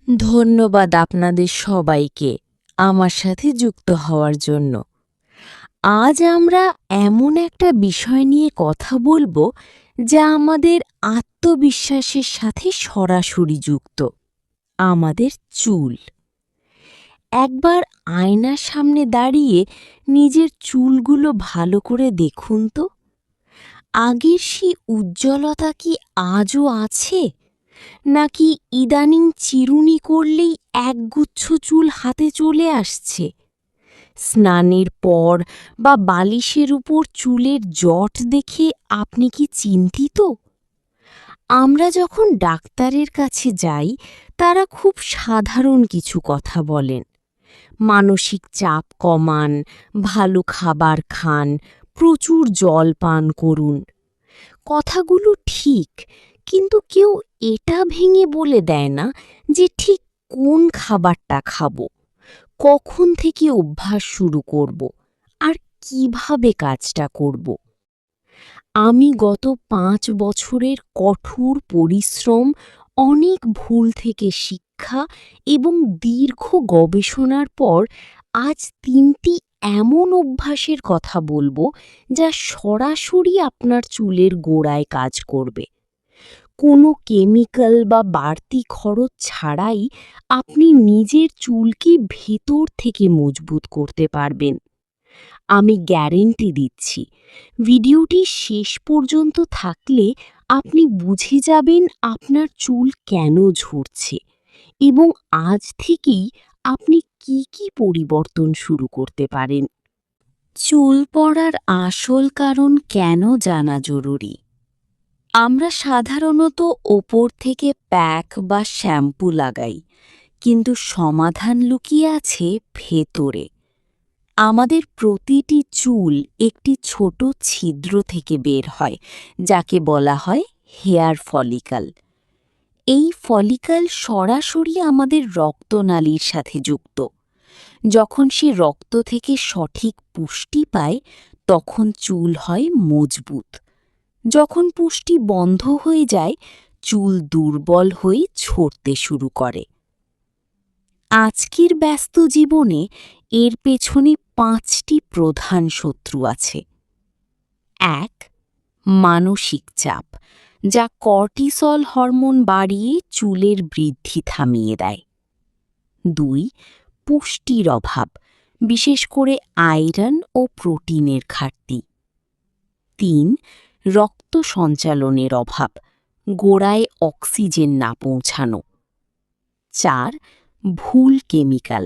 ধন্যবাদ আপনাদের সবাইকে আমার সাথে যুক্ত হওয়ার জন্য। আজ আমরা এমন একটা বিষয় নিয়ে কথা বলবো যা আমাদের আত্মবিশ্বাসের সাথে সরাসরি যুক্ত, আমাদের চুল। একবার আয়নার সামনে দাঁড়িয়ে নিজের চুলগুলো ভালো করে দেখুন তো। আগের সেই উজ্জ্বলতা কি আজও আছে, নাকি ইদানিং চিরুনি করলেই একগুচ্ছ চুল হাতে চলে আসছে? স্নানের পর বা বালিশের উপর চুলের জট দেখে আপনি কি চিন্তিত? আমরা যখন ডাক্তারের কাছে যাই, তারা খুব সাধারণ কিছু কথা বলেন। মানসিক চাপ কমান, ভালো খাবার খান, প্রচুর জল পান করুন। কথাগুলো ঠিক, কিন্তু কেউ এটা ভেঙে বলে দেয় না যে ঠিক কোন খাবারটা খাবো, কখন থেকে অভ্যাস শুরু করব, আর কিভাবে কাজটা করব। আমি গত ৫ বছরের কঠোর পরিশ্রম, অনেক ভুল থেকে শিক্ষা এবং দীর্ঘ গবেষণার পর আজ ৩টি এমন অভ্যাসের কথা বলবো যা সরাসরি আপনার চুলের গোড়ায় কাজ করবে। কোনো কেমিক্যাল বা বাড়তি খরচ ছাড়াই আপনি নিজের চুলকে ভেতর থেকে মজবুত করতে পারবেন। আমি গ্যারেন্টি দিচ্ছি, ভিডিওটি শেষ পর্যন্ত থাকলে আপনি বুঝে যাবেন আপনার চুল কেন ঝরছে এবং আজ থেকেই আপনি কি কি পরিবর্তন শুরু করতে পারেন। চুল পড়ার আসল কারণ কেন জানা জরুরি। আমরা সাধারণত ওপর থেকে প্যাক বা শ্যাম্পু লাগাই, কিন্তু সমাধান লুকিয়ে আছে ভেতরে। আমাদের প্রতিটি চুল একটি ছোট ছিদ্র থেকে বের হয়, যাকে বলা হয় হেয়ার ফলিকল। এই ফলিকল সরাসরি আমাদের রক্তনালীর সাথে যুক্ত। যখন সে রক্ত থেকে সঠিক পুষ্টি পায়, তখন চুল হয় মজবুত। যখন পুষ্টি বন্ধ হয়ে যায়, চুল দুর্বল হয়ে ঝরতে শুরু করে। আজকের ব্যস্ত জীবনে এর পেছনে ৫টি প্রধান শত্রু আছে। ১. মানসিক চাপ, যা কর্টিসল হরমোন বাড়িয়ে চুলের বৃদ্ধি থামিয়ে দেয়। ২. পুষ্টির অভাব, বিশেষ করে আয়রন ও প্রোটিনের ঘাটতি। ৩. রক্ত সঞ্চালনের অভাব, গোড়ায় অক্সিজেন না পৌঁছানো। ৪. ভুল কেমিক্যাল,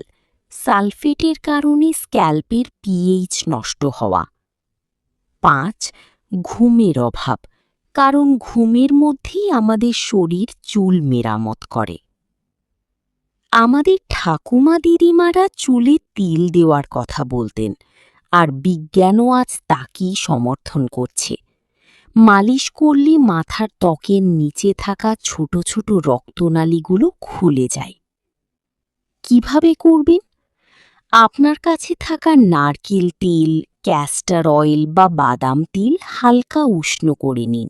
সালফেটের কারণে স্ক্যাল্পের পিএইচ নষ্ট হওয়া। ৫. ঘুমের অভাব, কারণ ঘুমের মধ্যেই আমাদের শরীর চুল মেরামত করে। আমাদের ঠাকুমা দিদিমারা চুলে তিল দেওয়ার কথা বলতেন, আর বিজ্ঞানও আজ তাকেই সমর্থন করছে। মালিশ করলে মাথার ত্বকের নিচে থাকা ছোট ছোট রক্তনালীগুলো খুলে যায়। কিভাবে করবেন? আপনার কাছে থাকা নারকেল তেল, ক্যাস্টর অয়েল বা বাদাম তেল হালকা উষ্ণ করে নিন।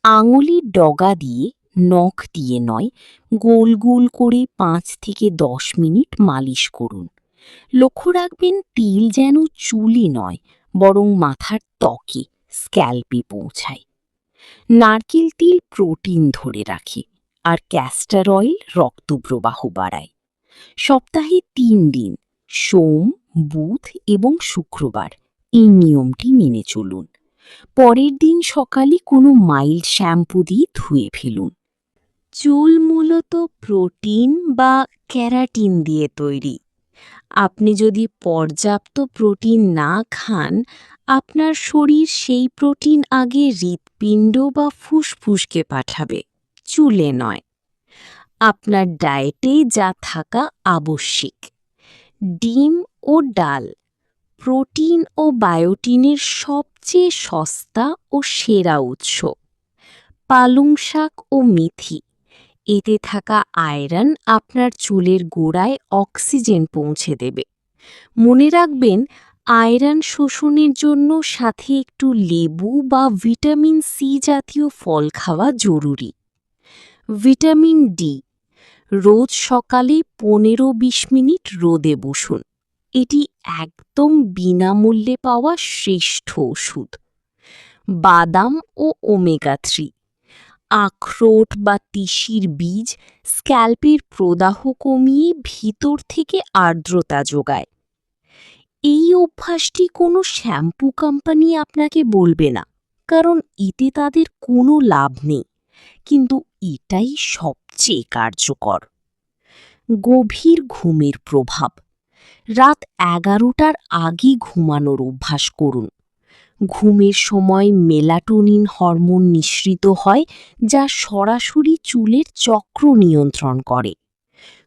আঙুলের ডগা দিয়ে, নখ দিয়ে নয়, গোল গোল করে ৫ থেকে ১০ মিনিট মালিশ করুন। লক্ষ্য রাখবেন তেল যেন চুলে নয়, বরং মাথার ত্বকে, স্ক্যাল্পে পৌঁছায়। নারকেল তেল প্রোটিন ধরে রাখে, আর ক্যাস্টর অয়েল রক্তপ্রবাহ বাড়ায়। সপ্তাহে ৩ দিন, সোম, বুধ এবং শুক্রবার, এই নিয়মটি মেনে চলুন। পরের দিন সকালে কোনো মাইল্ড শ্যাম্পু দিয়ে ধুয়ে ফেলুন। চুল মূলত প্রোটিন বা ক্যারাটিন দিয়ে তৈরি। আপনি যদি পর্যাপ্ত প্রোটিন না খান, আপনার শরীর সেই প্রোটিন আগে হৃৎপিণ্ড বা ফুসফুসকে পাঠাবে, চুলে নয়। আপনার ডায়েটে যা থাকা আবশ্যিক: ডিম ও ডাল, প্রোটিন ও বায়োটিনের সবচেয়ে সস্তা ও সেরা উৎস। পালং শাক ও মেথি, এতে থাকা আয়রন আপনার চুলের গোড়ায় অক্সিজেন পৌঁছে দেবে। মনে রাখবেন, আয়রন শোষণের জন্য সাথে একটু লেবু বা ভিটামিন সি জাতীয় ফল খাওয়া জরুরি। ভিটামিন ডি, রোজ সকালে ১৫-২০ মিনিট রোদে বসুন। এটি একদম বিনামূল্যে পাওয়া শ্রেষ্ঠ ওষুধ। বাদাম ও ওমেগা-3, আখরোট বা তিসির বীজ স্ক্যাল্পের প্রদাহ কমিয়ে ভিতর থেকে আর্দ্রতা যোগায়। এই অভ্যাসটি কোনো শ্যাম্পু কোম্পানি আপনাকে বলবে না, কারণ এতে তাদের কোনো লাভ নেই, কিন্তু এটাই সবচেয়ে কার্যকর। গভীর ঘুমের প্রভাব। রাত ১১টার আগে ঘুমানোর অভ্যাস করুন। ঘুমের সময় মেলাটোনিন হরমোন নিঃসৃত হয়, যা সরাসরি চুলের চক্র নিয়ন্ত্রণ করে।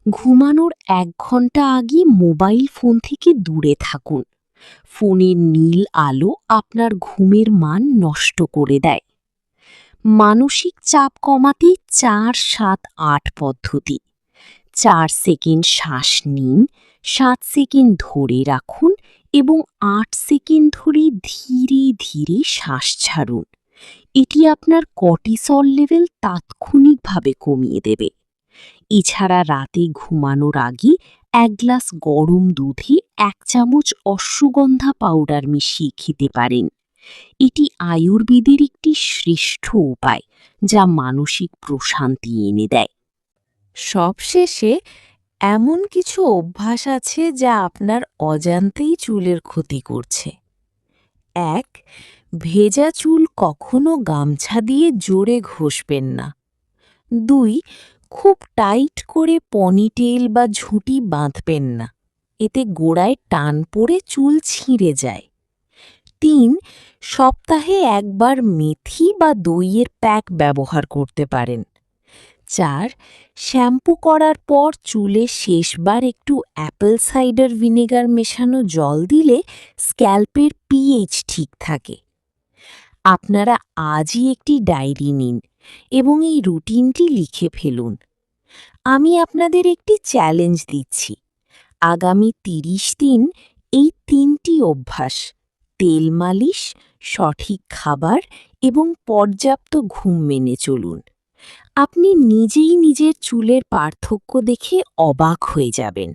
ঘুমানোর ১ ঘন্টা আগে মোবাইল ফোন থেকে দূরে থাকুন। ফোনের নীল আলো আপনার ঘুমের মান নষ্ট করে দেয়। মানসিক চাপ কমাতে ৪-৭-৮ পদ্ধতি। ৪ সেকেন্ড শ্বাস নিন, ৭ সেকেন্ড ধরে রাখুন এবং ৮ সেকেন্ড ধরে ধীরে ধীরে শ্বাস ছাড়ুন। এটি আপনার কর্টিসল লেভেল তাৎক্ষণিকভাবে কমিয়ে দেবে। এছাড়া রাতে ঘুমানোর আগে ১ গ্লাস গরম দুধে ১ চামচ অশ্বগন্ধা পাউডার মিশিয়ে খেতে পারেন। এটি আয়ুর্বেদের একটি শ্রেষ্ঠ উপায়, যা মানসিক প্রশান্তি এনে দেয়। সবশেষে, এমন কিছু অভ্যাস আছে যা আপনার অজান্তেই চুলের ক্ষতি করছে। ১. ভেজা চুল কখনো গামছা দিয়ে জোরে ঘষবেন না। ২. খুব টাইট করে পনিটেল বা ঝুঁটি বাঁধবেন না, এতে গোড়ায় টান পড়ে চুল ছিঁড়ে যায়। ৩. সপ্তাহে একবার মেথি বা দইয়ের প্যাক ব্যবহার করতে পারেন। ৪. শ্যাম্পু করার পর চুলে শেষবার একটু অ্যাপল সাইডার ভিনেগার মেশানো জল দিলে স্ক্যাল্পের পিএইচ ঠিক থাকে। আপনারা আজই একটি ডায়েরি নিন এবং এই রুটিনটি লিখে ফেলুন। আমি আপনাদের একটি চ্যালেঞ্জ দিচ্ছি। আগামী ৩০ দিন এই ৩টি অভ্যাস, তেল মালিশ, সঠিক খাবার এবং পর্যাপ্ত ঘুম মেনে চলুন। আপনি নিজেই নিজের চুলের পার্থক্য দেখে অবাক হয়ে যাবেন।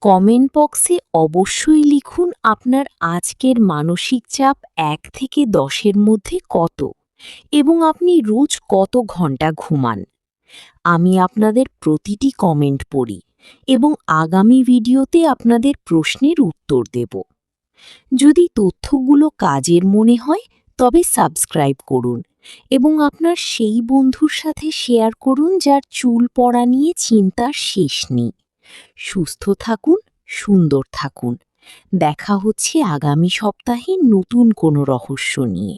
কমেন্ট বক্সে অবশ্যই লিখুন আপনার আজকের মানসিক চাপ ১ থেকে ১০-এর মধ্যে কত এবং আপনি রোজ কত ঘন্টা ঘুমান। আমি আপনাদের প্রতিটি কমেন্ট পড়ি এবং আগামী ভিডিওতে আপনাদের প্রশ্নের উত্তর দেব। যদি তথ্যগুলো কাজের মনে হয় তবে সাবস্ক্রাইব করুন এবং আপনার সেই বন্ধুর সাথে শেয়ার করুন যার চুল পড়া নিয়ে চিন্তার শেষ নেই। সুস্থ থাকুন, সুন্দর থাকুন। দেখা হচ্ছে আগামী সপ্তাহে নতুন কোনো রহস্য নিয়ে।